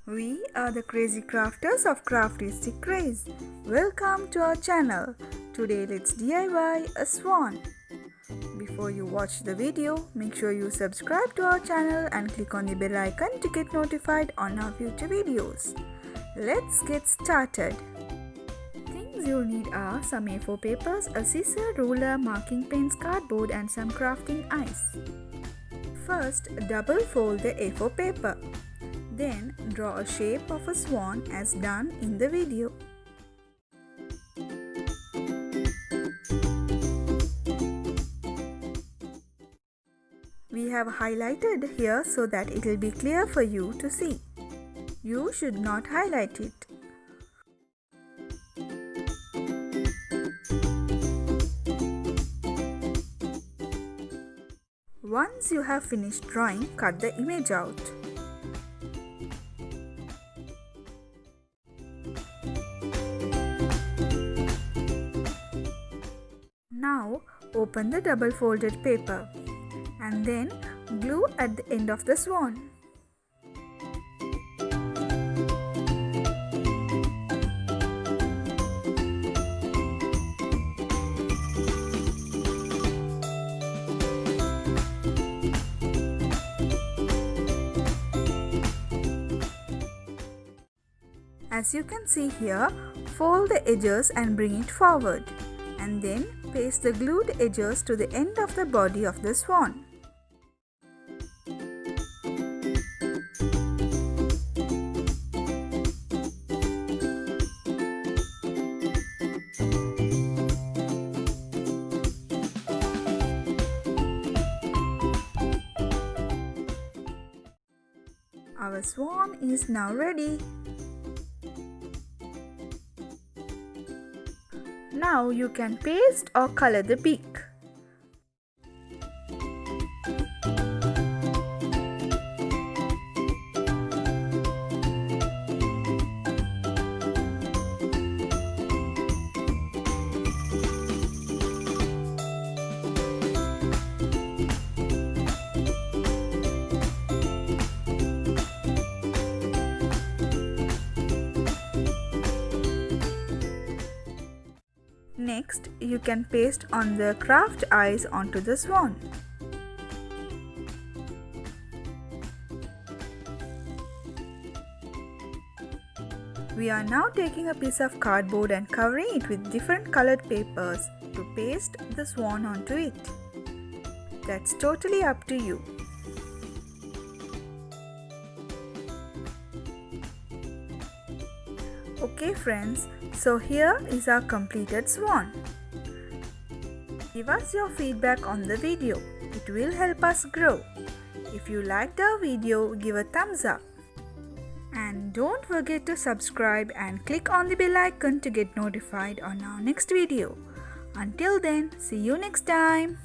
We are the crazy crafters of CRAFTISTIC CRAZE. Welcome to our channel. Today let's DIY a swan. Before you watch the video, make sure you subscribe to our channel and click on the bell icon to get notified on our future videos. Let's get started. Things you'll need are some A4 papers, a scissor, ruler, marking pens, cardboard and some crafting ice. First, double fold the A4 paper. Then draw a shape of a swan as done in the video. We have highlighted here so that it will be clear for you to see. You should not highlight it. Once you have finished drawing, cut the image out. Now open the double folded paper and then glue at the end of the swan. As you can see here, fold the edges and bring it forward, and then paste the glued edges to the end of the body of the swan. Our swan is now ready. Now you can paste or color the beak. Next, you can paste on the craft eyes onto the swan. We are now taking a piece of cardboard and covering it with different colored papers to paste the swan onto it. That's totally up to you. Okay friends, so here is our completed swan. Give us your feedback on the video. It will help us grow. If you liked our video, give a thumbs up. And don't forget to subscribe and click on the bell icon to get notified on our next video. Until then, see you next time.